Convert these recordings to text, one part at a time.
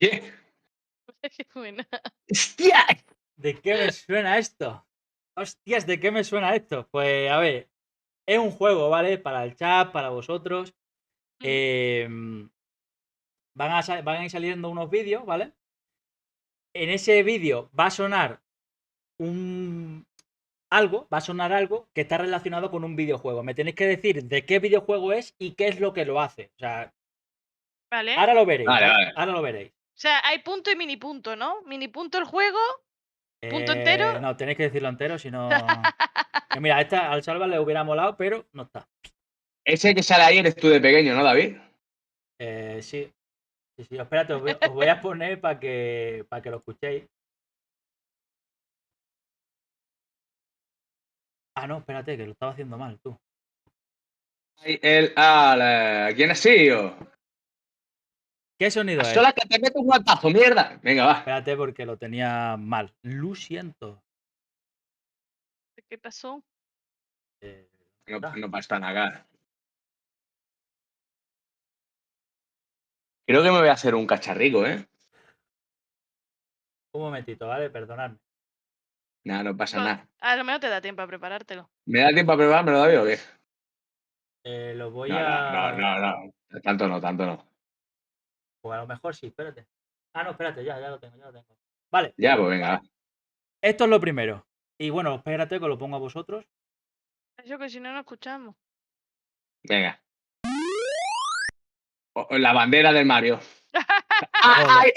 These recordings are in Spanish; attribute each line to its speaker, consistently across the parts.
Speaker 1: ¿Qué?
Speaker 2: Qué buena.
Speaker 1: ¡Hostia!
Speaker 3: ¿De qué me suena esto? Hostias, ¿de qué me suena esto? Pues a ver, es un juego, ¿vale? Para el chat, para vosotros. Van a ir saliendo unos vídeos, ¿vale? En ese vídeo va a sonar algo que está relacionado con un videojuego. Me tenéis que decir de qué videojuego es y qué es lo que lo hace. O sea,
Speaker 2: Vale.
Speaker 3: ahora lo veréis,
Speaker 1: Vale,
Speaker 3: ¿vale?
Speaker 1: vale.
Speaker 3: Ahora lo veréis.
Speaker 2: O sea, hay punto y mini punto, ¿no? Mini punto el juego, punto entero.
Speaker 3: No, tenéis que decirlo entero, si no. Mira, al Salva le hubiera molado, pero no está.
Speaker 1: Ese que sale ahí eres tú de pequeño, ¿no, David?
Speaker 3: Sí. Sí, espérate, os voy a poner para que lo escuchéis. Ah, no, espérate, que lo estaba haciendo mal, tú.
Speaker 1: ¿Quién ha sido?
Speaker 3: ¿Qué sonido
Speaker 1: A
Speaker 3: es?
Speaker 1: sola que te meto un guantazo, mierda. Venga, va.
Speaker 3: Espérate porque lo tenía mal. Lo siento.
Speaker 2: ¿Qué pasó?
Speaker 1: No pasa nada. Creo que me voy a hacer un cacharrico, ¿eh?
Speaker 3: Un momentito, ¿vale? Perdonadme.
Speaker 1: Nada, no pasa nada.
Speaker 2: A lo mejor te da tiempo a preparártelo.
Speaker 1: ¿Me da tiempo a preparármelo, David, o qué?
Speaker 3: Lo voy
Speaker 1: No.
Speaker 3: a...
Speaker 1: Tanto no.
Speaker 3: Pues a lo mejor sí, espérate. Ah, no, espérate, ya lo tengo. Vale.
Speaker 1: Ya, pues venga, va.
Speaker 3: Esto es lo primero. Y bueno, espérate que lo pongo a vosotros.
Speaker 2: Eso que si no, no escuchamos.
Speaker 1: Venga. La bandera del Mario.
Speaker 3: Joder.
Speaker 1: ¡Ay,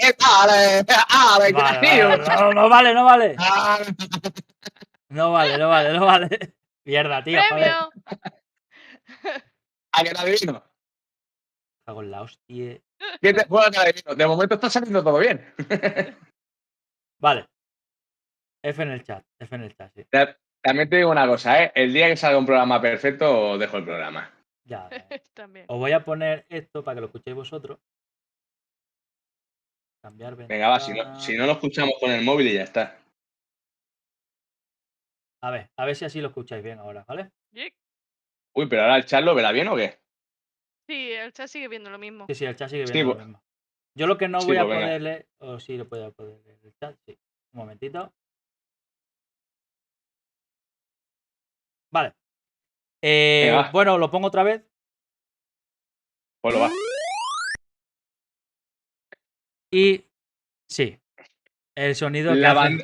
Speaker 3: No vale. No vale. Mierda, tío, joder.
Speaker 2: ¡Premio!
Speaker 1: ¿A que lo adivino?
Speaker 3: Cago en la hostia.
Speaker 1: ¿Qué te juega que lo adivino? De momento está saliendo todo bien.
Speaker 3: Vale. F en el chat, sí.
Speaker 1: También te digo una cosa, ¿eh? El día que salga un programa perfecto, dejo el programa.
Speaker 3: Ya.
Speaker 2: También.
Speaker 3: Os voy a poner esto para que lo escuchéis vosotros. Cambiar ventana.
Speaker 1: Venga, va, si no lo escuchamos con el móvil y ya está.
Speaker 3: A ver si así lo escucháis bien ahora, ¿vale?
Speaker 1: Uy, pero ahora el chat lo verá bien o qué?
Speaker 2: Sí, el chat sigue viendo lo mismo.
Speaker 3: Sí, el chat sigue viendo lo mismo. Yo lo que no
Speaker 1: sí,
Speaker 3: voy a
Speaker 1: pues venga.
Speaker 3: poderle. O sí lo puedo poder leer el chat, sí. Un momentito. Vale.
Speaker 1: Venga,
Speaker 3: bueno, lo pongo otra vez.
Speaker 1: pues lo va.
Speaker 3: Y sí. El sonido que
Speaker 1: La
Speaker 3: hace.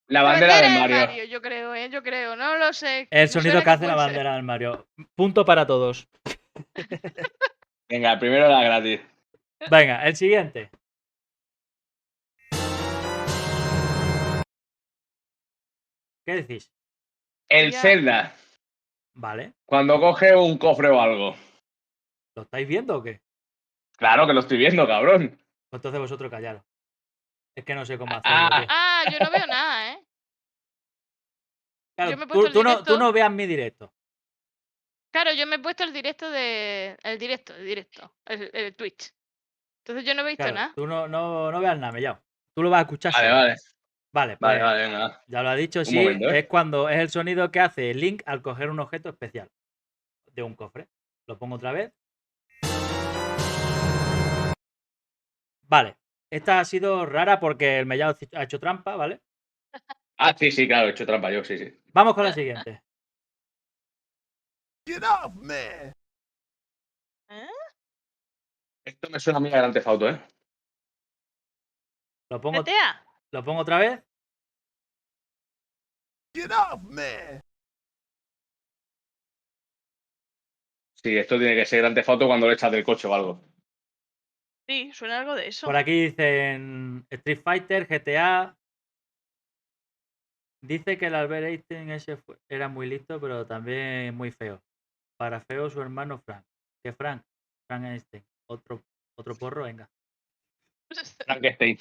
Speaker 1: La bandera del Mario.
Speaker 2: Yo creo, no lo sé.
Speaker 3: El
Speaker 2: Me
Speaker 3: sonido
Speaker 2: suena
Speaker 3: que hace la
Speaker 2: puede ser.
Speaker 3: bandera del Mario. Punto para todos.
Speaker 1: Venga, primero la gratis.
Speaker 3: Venga, el siguiente. ¿Qué decís?
Speaker 1: El
Speaker 2: Ya.
Speaker 1: Zelda.
Speaker 3: Vale.
Speaker 1: Cuando coge un cofre o algo.
Speaker 3: ¿Lo estáis viendo o qué?
Speaker 1: Claro que lo estoy viendo, cabrón.
Speaker 3: Pues entonces vosotros callaros. Es que no sé cómo hacerlo, tío.
Speaker 2: Yo no veo nada, ¿eh?
Speaker 3: Claro,
Speaker 2: Yo me he puesto el directo.
Speaker 3: tú no veas mi directo.
Speaker 2: Claro, yo me he puesto el directo el Twitch. Entonces yo no he visto
Speaker 3: Claro,
Speaker 2: nada.
Speaker 3: tú no veas nada, mellao. Tú lo vas a escuchar solo.
Speaker 1: Vale.
Speaker 3: Vale, pues
Speaker 1: Vale, venga.
Speaker 3: ya lo ha dicho,
Speaker 1: Un
Speaker 3: sí.
Speaker 1: momento, ¿eh?
Speaker 3: Es cuando es el sonido que hace Link al coger un objeto especial de un cofre. Lo pongo otra vez. Vale. Esta ha sido rara porque el mellao ha hecho trampa, ¿vale?
Speaker 1: Ah, sí, claro, he hecho trampa yo, sí.
Speaker 3: Vamos con la siguiente.
Speaker 4: Get off me.
Speaker 2: ¿Eh?
Speaker 1: Esto me suena a mí a Grand Theft Auto, ¿eh?
Speaker 3: Lo pongo
Speaker 2: GTA.
Speaker 3: otra vez.
Speaker 4: Get off me.
Speaker 1: Sí, esto tiene que ser Grand Theft Auto cuando le echas del coche o algo.
Speaker 2: Sí, suena algo de eso.
Speaker 3: Por aquí dicen Street Fighter, GTA. Dice que el Albert Einstein ese era muy listo, pero también muy feo. Para feo su hermano Frank. ¿Qué Frank? Frank Einstein. Otro porro, venga.
Speaker 1: Frankenstein.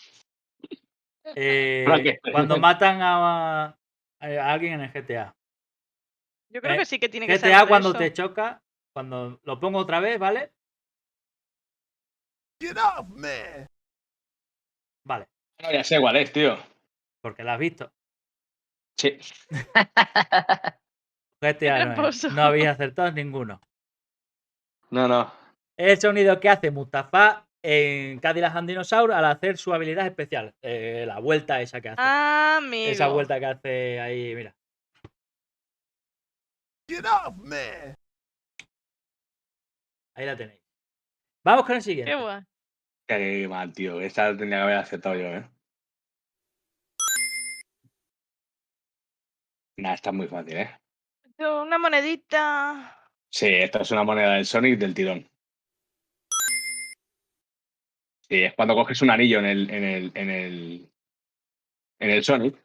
Speaker 3: Cuando matan a alguien en el GTA.
Speaker 2: Yo creo que sí que tiene que ser
Speaker 3: GTA
Speaker 2: algo de
Speaker 3: cuando
Speaker 2: eso.
Speaker 3: te choca, cuando lo pongo otra vez, ¿vale?
Speaker 4: Get off me.
Speaker 3: Vale,
Speaker 1: No, ya sé cuál es, tío.
Speaker 3: porque la has visto.
Speaker 1: Sí.
Speaker 3: GTA no había acertado ninguno.
Speaker 1: No.
Speaker 3: El sonido que hace Mustafa en Cadillac and Dinosaur al hacer su habilidad especial. La vuelta esa que hace. Esa
Speaker 2: Amigo.
Speaker 3: vuelta que hace ahí, mira.
Speaker 4: Get off me.
Speaker 3: Ahí la tenéis. Vamos con el
Speaker 2: Qué
Speaker 3: siguiente.
Speaker 2: guay.
Speaker 1: Qué mal, tío. Esta tendría que haber aceptado yo, ¿eh? Nah, está muy fácil, ¿eh?
Speaker 2: Una monedita.
Speaker 1: Sí, esta es una moneda del Sonic del tirón. Sí, es cuando coges un anillo en el Sonic.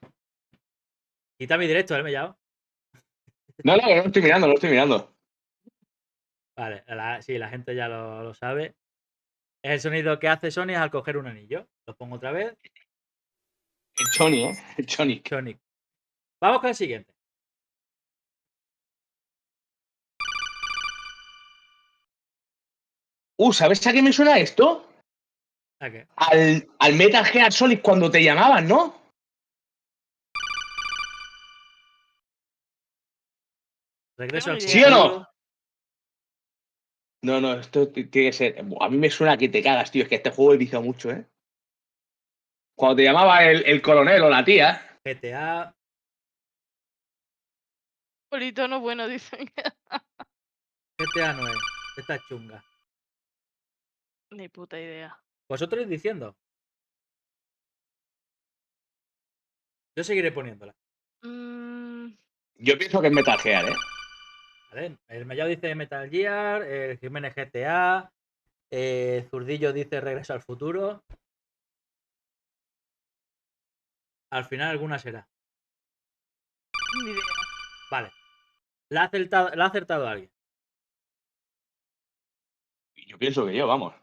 Speaker 3: Quita mi directo, me llamo.
Speaker 1: No, no, no lo estoy mirando, no lo estoy mirando.
Speaker 3: Vale, sí, la gente ya lo sabe. Es el sonido que hace Sonic al coger un anillo. Lo pongo otra vez.
Speaker 1: El Sonic, ¿eh? El Sonic.
Speaker 3: Sonic. Vamos con el siguiente.
Speaker 1: ¿Sabes a qué me suena esto?
Speaker 3: ¿A qué?
Speaker 1: Al Metal Gear Solid cuando te llamaban, ¿no?
Speaker 3: Regreso al
Speaker 2: Tengo ni
Speaker 1: ¿Sí o
Speaker 2: idea.
Speaker 3: futuro.
Speaker 1: no? No, esto tiene que ser. A mí me suena que te cagas, tío. Es que este juego he viciado mucho, ¿eh? Cuando te llamaba el coronel o la tía.
Speaker 3: GTA.
Speaker 2: Politono bueno, dicen.
Speaker 3: GTA no es. Esta es chunga.
Speaker 2: Ni puta idea.
Speaker 3: Vosotros ir diciendo. Yo seguiré poniéndola.
Speaker 1: Yo pienso que es Metal Gear, ¿eh?
Speaker 3: ¿Vale? El Mellao dice Metal Gear. El Jiménez GTA. Zurdillo dice Regreso al futuro. Al final alguna será.
Speaker 2: Ni idea.
Speaker 3: Vale. La ha acertado alguien.
Speaker 1: Yo pienso que yo, vamos.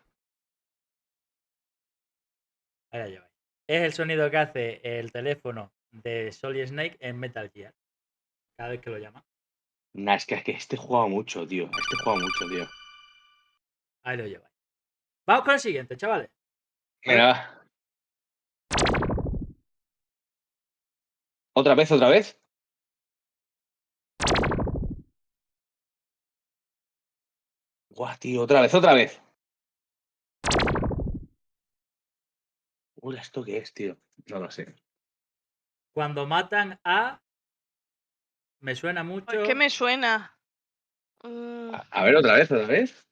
Speaker 3: Ahí la lleváis. Es el sonido que hace el teléfono de Solid Snake en Metal Gear. Cada vez que lo llama.
Speaker 1: Nah, es que este juega mucho, tío. Este juega mucho, tío.
Speaker 3: Ahí lo lleváis. Vamos con el siguiente, chavales.
Speaker 1: Venga, va. ¿Otra vez, otra vez? Guau, tío, otra vez, otra vez. Hola, ¿esto qué es, tío? No lo sé.
Speaker 3: Cuando matan a. Me suena mucho.
Speaker 2: Es que me suena.
Speaker 1: A ver, otra vez, otra vez.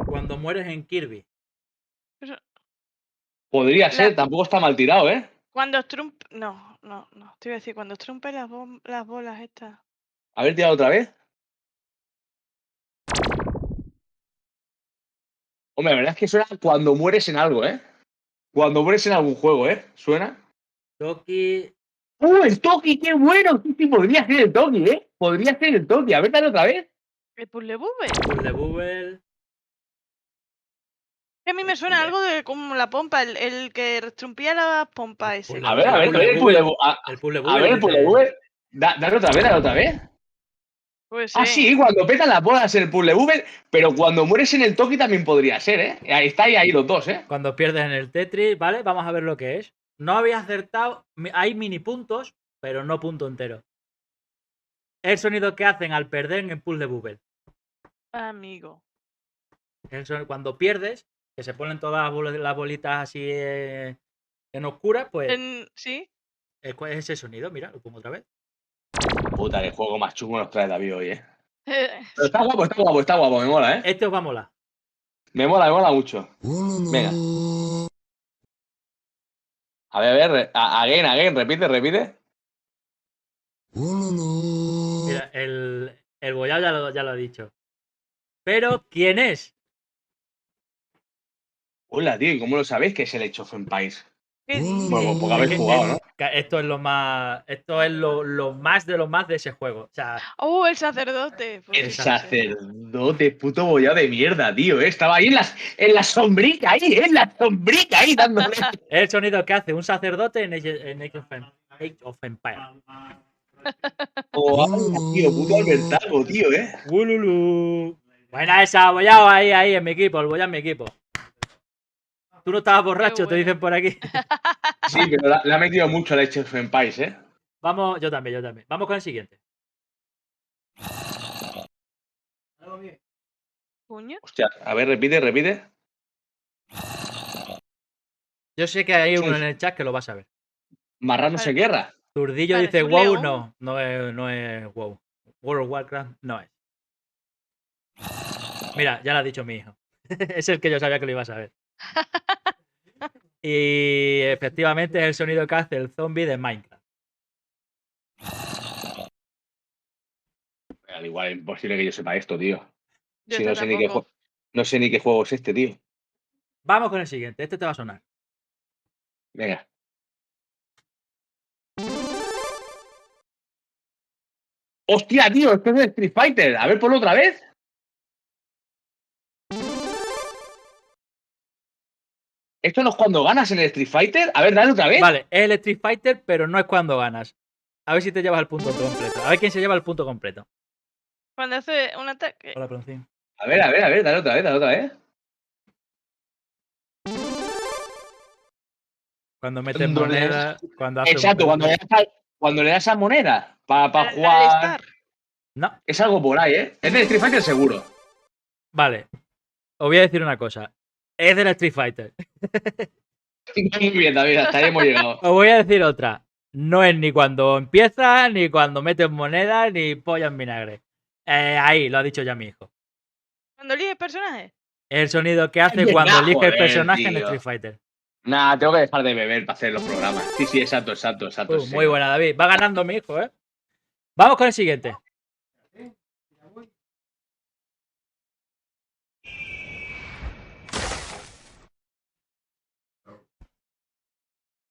Speaker 3: Cuando mueres en Kirby.
Speaker 1: Podría ser, tampoco está mal tirado, ¿eh?
Speaker 2: Cuando Trump. No. Te iba a decir, cuando Trump las bolas estas.
Speaker 1: A ver, tirado otra vez. Hombre, la verdad es que suena cuando mueres en algo, ¿eh? Cuando mueres en algún juego, ¿eh? ¿Suena?
Speaker 3: Toki.
Speaker 1: El Toki! ¡Qué bueno! Sí, podría ser el Toki, ¿eh? Podría ser el Toki. A ver, dale otra vez.
Speaker 2: El Puzzle Bubble.
Speaker 3: Puzzle Bubble.
Speaker 2: A mí me suena algo de como la pompa, el que trumpía las pompas ese.
Speaker 3: Puzzle
Speaker 1: A ver,
Speaker 3: Bubble,
Speaker 1: el Puzzle
Speaker 3: El Puzzle
Speaker 1: A ver, el
Speaker 3: Bubble.
Speaker 1: Puzzle Bubble. Dale otra vez, dale otra vez.
Speaker 2: Pues
Speaker 1: Ah, sí, cuando petan las bolas el Puzzle Bubble, pero cuando mueres en el Toki también podría ser, ¿eh? Ahí está ahí los dos, ¿eh?
Speaker 3: Cuando pierdes en el Tetris, ¿vale? Vamos a ver lo que es. No había acertado. Hay mini puntos, pero no punto entero. El sonido que hacen al perder en el Puzzle Bubble.
Speaker 2: Amigo.
Speaker 3: Cuando pierdes, que se ponen todas las bolitas así en oscuras, pues
Speaker 2: ¿Sí?
Speaker 3: es ese sonido. Mira, lo pongo otra vez.
Speaker 1: Puta, qué juego más chungo nos trae David hoy, ¿eh? Pero está guapo, está guapo, está guapo, me mola, ¿eh?
Speaker 3: Este os va a molar.
Speaker 1: Me mola mucho. Venga. A ver, again, repite.
Speaker 3: Mira, el Boyao ya lo ha dicho. Pero, ¿quién es?
Speaker 1: Hola, tío, ¿y cómo lo sabéis que es el Age of Empires?
Speaker 2: ¿Qué dices?
Speaker 1: Bueno, porque habéis jugado, ¿no?
Speaker 3: Esto es lo más. Esto es lo más de lo más de ese juego. O sea,
Speaker 2: ¡Oh, el sacerdote! Pues
Speaker 1: El
Speaker 2: sí,
Speaker 1: sacerdote, puto bollado de mierda, tío, ¿eh? Estaba ahí en la sombrica, ahí, dándole.
Speaker 3: es el sonido que hace un sacerdote en Age of Empires.
Speaker 1: Oh, tío, puto Albertago, tío, ¿eh?
Speaker 3: ¡Ululu! Buena esa, Boyao, ahí, en mi equipo, el Boyao en mi equipo. Tú no estabas borracho, te
Speaker 2: bueno.
Speaker 3: dicen por aquí.
Speaker 1: Sí, pero le ha metido mucho el Age of Empires, ¿eh?
Speaker 3: Vamos, yo también. Vamos con el siguiente.
Speaker 2: ¿Puño?
Speaker 1: Hostia, a ver, repite.
Speaker 3: Yo sé que hay uno
Speaker 1: Sí.
Speaker 3: en el chat que lo va a saber.
Speaker 1: Marrano se guerra.
Speaker 3: Zurdillo
Speaker 2: Parece
Speaker 3: dice
Speaker 2: un
Speaker 3: WoW,
Speaker 2: león.
Speaker 3: no es WoW. World of Warcraft no es. Mira, ya lo ha dicho mi hijo. Es el que yo sabía que lo iba a saber. Y efectivamente es el sonido que hace el zombie de Minecraft.
Speaker 1: Al igual es imposible que yo sepa esto, tío.
Speaker 2: Yo
Speaker 1: Si
Speaker 2: esta
Speaker 1: no sé, ni qué
Speaker 2: tampoco.
Speaker 1: no sé ni qué juego es este, tío.
Speaker 3: Vamos con el siguiente. Este te va a sonar.
Speaker 1: Venga. ¡Hostia, tío! Esto es de Street Fighter. A ver, ponlo otra vez. ¿Esto no es cuando ganas en el Street Fighter? A ver, dale otra vez.
Speaker 3: Vale, es el Street Fighter, pero no es cuando ganas. A ver si te llevas el punto completo. A ver quién se lleva el punto completo.
Speaker 2: Cuando hace un ataque.
Speaker 3: Hola, Proncín.
Speaker 1: A ver, dale otra vez, dale otra vez.
Speaker 3: Cuando metes
Speaker 1: Cuando le das-
Speaker 3: moneda, cuando haces
Speaker 1: Exacto, cuando le das a moneda para
Speaker 2: Al
Speaker 1: jugar.
Speaker 2: Star.
Speaker 3: No,
Speaker 1: Es algo por ahí, ¿eh? Es de Street Fighter seguro.
Speaker 3: vale. Os voy a decir una cosa. Es del Street Fighter.
Speaker 1: Muy bien, David, hasta ahí hemos llegado.
Speaker 3: Os voy a decir otra. No es ni cuando empiezas, ni cuando metes moneda, ni polla en vinagre. Ahí, lo ha dicho ya mi hijo.
Speaker 2: Cuando eliges personaje.
Speaker 3: Es el sonido que hace
Speaker 1: Venga,
Speaker 3: cuando elige el
Speaker 1: joder,
Speaker 3: personaje en
Speaker 1: tío.
Speaker 3: Street Fighter.
Speaker 1: Nah, tengo que dejar de beber para hacer los programas. Sí, exacto. Sí.
Speaker 3: Muy buena, David. Va ganando mi hijo, ¿eh? Vamos con el siguiente.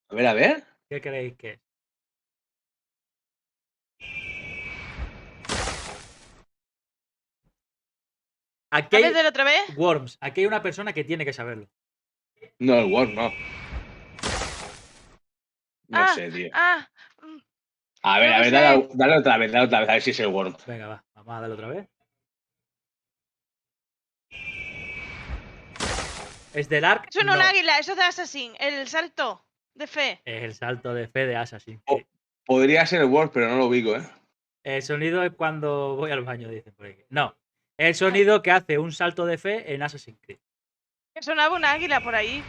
Speaker 1: A ver.
Speaker 3: ¿Qué creéis que es? Aquí
Speaker 2: ¿A
Speaker 3: hay
Speaker 2: vez de la otra vez?
Speaker 3: Worms. Aquí hay una persona que tiene que saberlo.
Speaker 1: No, el Worm, no. No
Speaker 2: Ah,
Speaker 1: sé, tío.
Speaker 2: mm,
Speaker 1: A ver,
Speaker 2: no lo sé.
Speaker 1: dale otra vez, a ver si es el Worm.
Speaker 3: Venga, va. Vamos a darle otra vez. ¿Es del Ark?
Speaker 2: Eso no
Speaker 3: No.
Speaker 2: es un águila, eso es de Assassin. El salto de fe.
Speaker 3: Es el salto de fe de Assassin.
Speaker 1: Oh. Podría ser el Worm, pero no lo ubico, ¿eh?
Speaker 3: El sonido es cuando voy al baño, dicen por aquí. No. El sonido que hace un salto de fe en Assassin's Creed.
Speaker 2: Que sonaba un águila por ahí.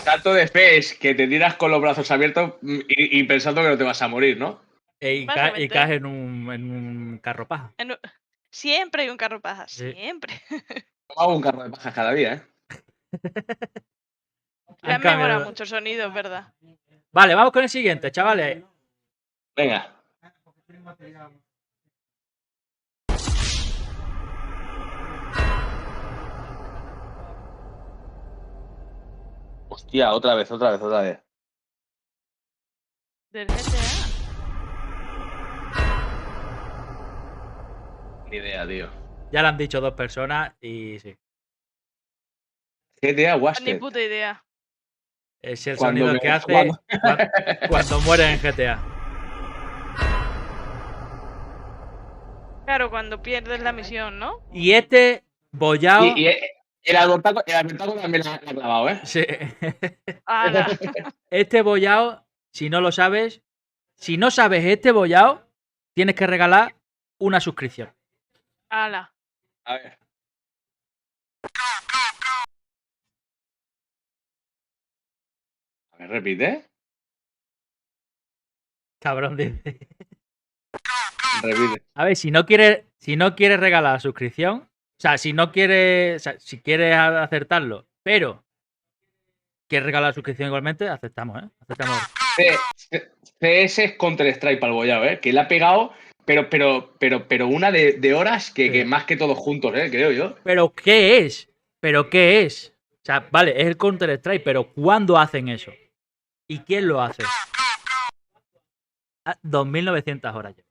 Speaker 1: Salto de fe es que te tiras con los brazos abiertos y pensando que no te vas a morir, ¿no?
Speaker 3: Y
Speaker 2: Básicamente.
Speaker 3: caes en un carro paja.
Speaker 2: Siempre hay un carro paja,
Speaker 3: Sí.
Speaker 2: siempre.
Speaker 1: Yo hago un carro de pajas cada día, ¿eh?
Speaker 2: Le han mejorado mucho el sonido, es verdad.
Speaker 3: Vale, vamos con el siguiente, chavales.
Speaker 1: Venga. Hostia, otra vez.
Speaker 2: Del GTA.
Speaker 1: Ni idea, tío.
Speaker 3: Ya lo han dicho dos personas y sí.
Speaker 1: GTA
Speaker 2: Ni
Speaker 1: Wasted.
Speaker 2: puta idea.
Speaker 3: Es el
Speaker 1: Cuando
Speaker 3: sonido
Speaker 1: me-
Speaker 3: que hace
Speaker 1: cuando-
Speaker 3: cuando mueres en GTA.
Speaker 2: Claro, cuando pierdes la misión, ¿no?
Speaker 3: Y este bollao.
Speaker 1: Y el albertaco también la ha clavado, ¿eh?
Speaker 3: Sí.
Speaker 2: Ala.
Speaker 3: Este bollao, si no lo sabes, si no sabes este bollao, tienes que regalar una suscripción.
Speaker 2: Ala.
Speaker 1: A ver. A ver, repite.
Speaker 3: Cabrón, dice.
Speaker 1: Repite.
Speaker 3: A ver, si no quieres regalar la suscripción, o sea, si quieres acertarlo, pero quieres regalar la suscripción igualmente, aceptamos, ¿eh? Aceptamos.
Speaker 1: CS es Counter-Strike para el bollado, ¿eh? Que le ha pegado, pero una de horas que
Speaker 3: Sí.
Speaker 1: más que todos juntos, ¿eh? Creo yo.
Speaker 3: ¿Pero qué es? O sea, vale, es el Counter-Strike, pero ¿cuándo hacen eso? ¿Y quién lo hace? 2.900 horas ya.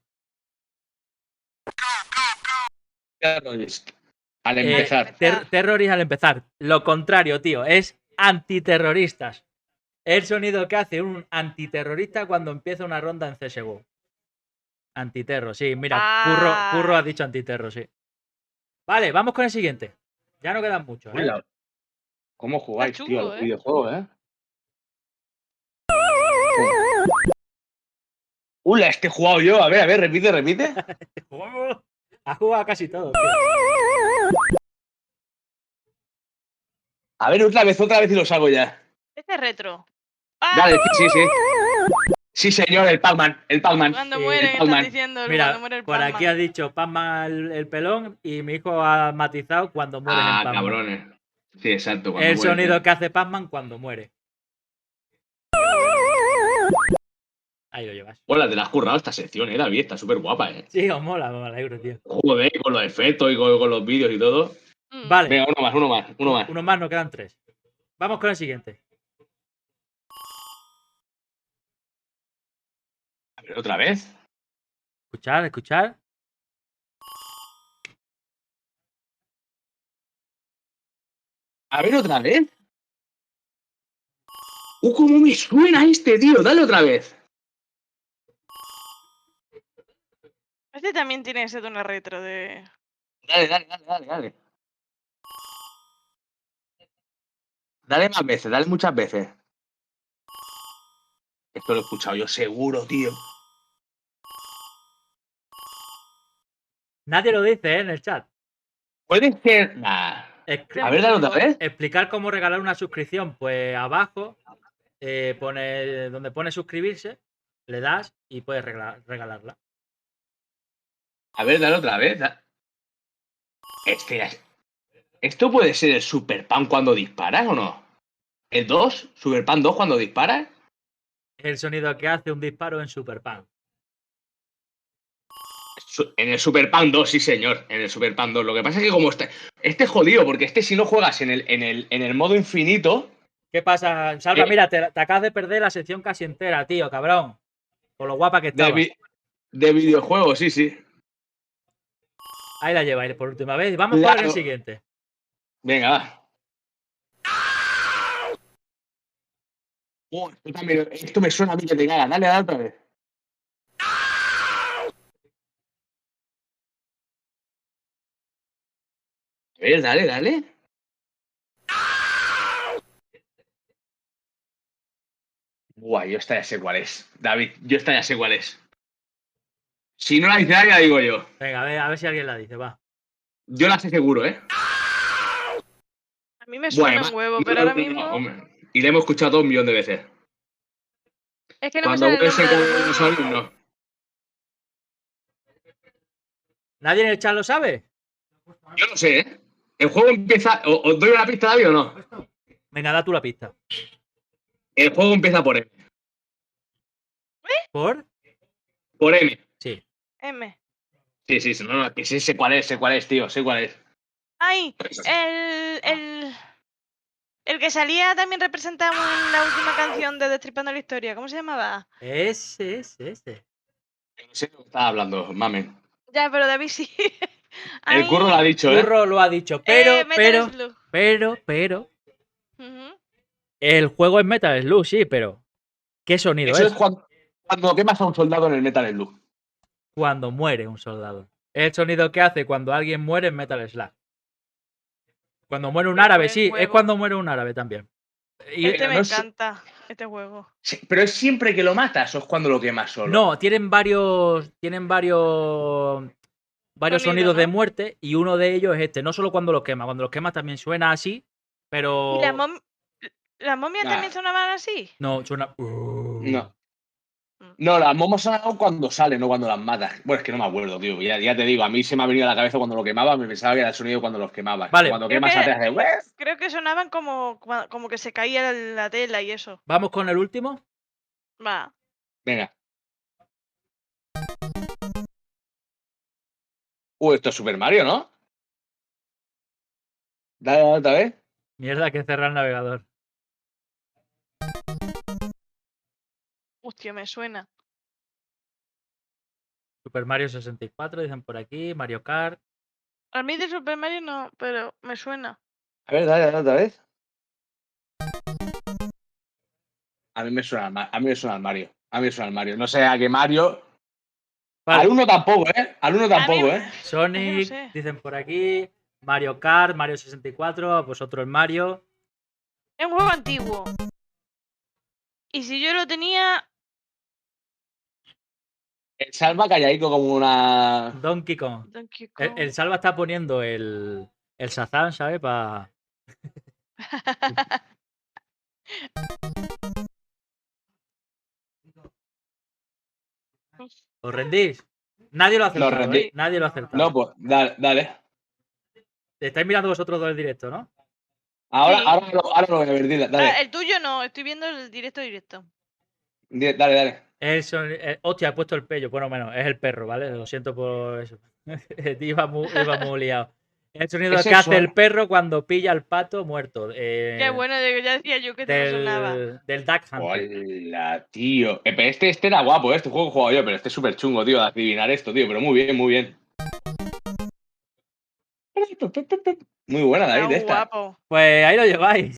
Speaker 1: Al empezar.
Speaker 3: Terrorist al empezar. Lo contrario, tío, es antiterroristas. Es el sonido que hace un antiterrorista cuando empieza una ronda en CSGO. Antiterro, sí, mira,
Speaker 2: Ah.
Speaker 3: Curro ha dicho antiterro, sí. Vale, vamos con el siguiente. Ya no quedan muchos, ¿eh?
Speaker 1: Hola. ¿Cómo jugáis,
Speaker 2: Está
Speaker 1: tío, a
Speaker 2: chungo,
Speaker 1: los
Speaker 2: ¿eh?
Speaker 1: videojuegos, eh? Hola, este he jugado yo. A ver, repite.
Speaker 3: Ha jugado casi todo, tío.
Speaker 1: A ver, otra vez y lo salgo ya.
Speaker 2: Este es retro.
Speaker 1: Dale, sí, sí. Sí, señor, el Pac-Man. El Pac-Man.
Speaker 2: Cuando
Speaker 3: Sí,
Speaker 2: mueren,
Speaker 1: el
Speaker 2: están
Speaker 1: Pac-Man.
Speaker 2: diciendo cuando
Speaker 3: Mira,
Speaker 2: muere el
Speaker 3: por aquí ha
Speaker 2: Pac-Man.
Speaker 3: dicho Pac-Man el pelón y mi hijo ha matizado cuando mueres en Pac-Man.
Speaker 1: Cabrones. Sí, exacto. Cuando
Speaker 3: El
Speaker 1: mueres,
Speaker 3: sonido que hace Pac-Man cuando muere. Ahí lo llevas.
Speaker 1: Hola, te la has currado esta sección, David. Está súper guapa,
Speaker 3: Sí, os mola, me alegro, tío.
Speaker 1: Joder, con los efectos y con los vídeos y todo.
Speaker 3: Vale,
Speaker 1: Venga, uno más, uno más, uno más.
Speaker 3: uno más, nos quedan 3. Vamos con el siguiente.
Speaker 1: A ver, otra vez.
Speaker 3: Escuchar, escuchar.
Speaker 1: A ver, otra vez. ¿Cómo me suena este, tío? Dale otra vez.
Speaker 2: Este también tiene que ser de una retro de.
Speaker 1: Dale, dale, dale, dale, dale. Dale más veces, dale muchas veces. Esto lo he escuchado yo seguro, tío.
Speaker 3: Nadie lo dice, en el chat.
Speaker 1: Puede ser. Nah. A ver, dale otra vez.
Speaker 3: Explicar cómo regalar una suscripción. Pues abajo pone donde pone suscribirse, le das y puedes regalarla.
Speaker 1: A ver, dale otra vez. ¿Esto puede ser el Super Pan cuando disparas o no? ¿El 2? ¿Super Pan 2 cuando disparas?
Speaker 3: El sonido que hace un disparo en Super Pan.
Speaker 1: En el Super Pan 2, sí, señor. En el Super Pan 2. Lo que pasa es que como está. Este es jodido, porque si no juegas en el modo infinito.
Speaker 3: ¿Qué pasa? Salva, mira, te acabas de perder la sección casi entera, tío, cabrón. Con lo guapa que estaba.
Speaker 1: De videojuegos, sí, sí.
Speaker 3: Ahí la lleváis por última vez. Vamos
Speaker 1: Claro.
Speaker 3: con el siguiente.
Speaker 1: Venga, va. Esto me suena a mí que te caga. Dale, dale otra vez. A ver, dale, dale. Buah, yo esta ya sé cuál es. David, yo esta ya sé cuál es. Si no la dice nadie, la digo yo.
Speaker 3: Venga, a ver si alguien la dice, va.
Speaker 1: Yo la sé seguro, ¿eh?
Speaker 2: A mí me suena
Speaker 1: Bueno,
Speaker 2: un huevo, pero ahora mismo.
Speaker 1: hombre. Y le hemos escuchado todo un millón de veces.
Speaker 2: Es que no
Speaker 1: Cuando
Speaker 2: me sale el
Speaker 1: vuelves en
Speaker 2: nombre del
Speaker 1: cada
Speaker 2: juego.
Speaker 1: dinosaurio, no.
Speaker 3: ¿Nadie en el chat lo sabe?
Speaker 1: Yo no sé, ¿eh? El juego empieza. ¿Os doy una pista, David, o no?
Speaker 3: Venga, da tú la pista.
Speaker 1: El juego empieza por M.
Speaker 3: ¿Por?
Speaker 1: Por M.
Speaker 3: Sí.
Speaker 2: M.
Speaker 1: Sí, sí, no, que sé cuál es, tío, sé cuál es.
Speaker 2: ¡Ay! El que salía también representamos en la última canción de Destripando la Historia. ¿Cómo se llamaba?
Speaker 3: Ese.
Speaker 1: No sé de lo que estaba hablando, mamen.
Speaker 2: Ya, pero David sí.
Speaker 1: El curro lo ha dicho, ¿eh?
Speaker 3: Curro lo ha dicho, pero,
Speaker 2: Metal Slug. Ujú.
Speaker 3: el juego es Metal Slug, sí, pero ¿qué sonido
Speaker 1: Eso
Speaker 3: es?
Speaker 1: es cuando quemas a un soldado en el Metal Slug.
Speaker 3: Cuando muere un soldado. Es el sonido que hace cuando alguien muere en Metal Slug. Cuando muere un
Speaker 2: Qué
Speaker 3: árabe,
Speaker 2: buen
Speaker 3: sí, es
Speaker 2: juego.
Speaker 3: cuando muere un árabe también. Y,
Speaker 2: Este me
Speaker 1: no sé-
Speaker 2: encanta, este juego.
Speaker 1: Sí, pero es siempre que lo matas o es cuando lo quemas solo.
Speaker 3: no, tienen varios sonidos de
Speaker 2: ¿no?
Speaker 3: muerte y uno de ellos es este. No solo cuando lo quema, cuando lo quemas también suena así, pero
Speaker 2: ¿Y las momias
Speaker 1: Nah.
Speaker 2: también sonaban así?
Speaker 3: no, suena.
Speaker 1: No. No, las momos son algo cuando salen, no cuando las matas. Bueno, es que no me acuerdo, tío. Ya te digo, a mí se me ha venido a la cabeza cuando lo quemaba, me pensaba que era el sonido cuando los quemabas.
Speaker 3: Vale.
Speaker 1: Cuando
Speaker 2: Creo
Speaker 1: quemas
Speaker 2: que-
Speaker 1: a te hace.
Speaker 2: Creo que sonaban como que se caía la tela y eso.
Speaker 3: Vamos con el último.
Speaker 2: Va.
Speaker 1: Venga. Esto es Super Mario, ¿no? Dale otra vez.
Speaker 3: Mierda, que cerrar el navegador.
Speaker 2: Hostia, me suena.
Speaker 3: Super Mario 64, dicen por aquí. Mario Kart.
Speaker 2: A mí de Super Mario no, pero me suena.
Speaker 1: A ver, dale otra vez. A mí me suena el Mario. A mí me suena el Mario. No sé a qué Mario.
Speaker 3: Vale.
Speaker 1: Al uno tampoco, ¿eh? Al uno tampoco,
Speaker 2: mí-
Speaker 1: ¿eh?
Speaker 3: Sonic,
Speaker 2: sé.
Speaker 3: dicen por aquí. Mario Kart, Mario 64, vosotros el Mario.
Speaker 2: Es un juego antiguo. Y si yo lo tenía.
Speaker 1: El Salva calladico como una.
Speaker 3: Donkey Kong.
Speaker 2: Donkey Kong.
Speaker 3: El Salva está poniendo el Shazam, ¿sabes? ¿Os rendís? Nadie lo ha acertado,
Speaker 1: Nos rendí.
Speaker 3: ¿eh? Nadie lo ha acertado.
Speaker 1: No, pues dale.
Speaker 3: Estáis mirando vosotros dos el directo, ¿no?
Speaker 1: Ahora,
Speaker 2: Sí.
Speaker 1: ahora lo voy a ver, dale.
Speaker 2: Ah, el tuyo no, estoy viendo el directo.
Speaker 1: Dale.
Speaker 3: Hostia, he puesto el pello. Bueno, menos, es el perro, ¿vale? Lo siento por eso. iba muy liado. El sonido
Speaker 1: Es
Speaker 3: que hace
Speaker 1: sexual.
Speaker 3: el perro cuando pilla al pato muerto.
Speaker 2: Qué bueno, ya decía yo que te sonaba.
Speaker 3: Del Duck Hunter.
Speaker 1: Hola, tío. Pero este era guapo, este juego que he jugado yo, pero este es súper chungo, tío, de adivinar esto, tío. Pero muy bien, muy bien. Muy buena,
Speaker 2: Está
Speaker 1: David, esta.
Speaker 2: guapo.
Speaker 3: Pues ahí lo lleváis.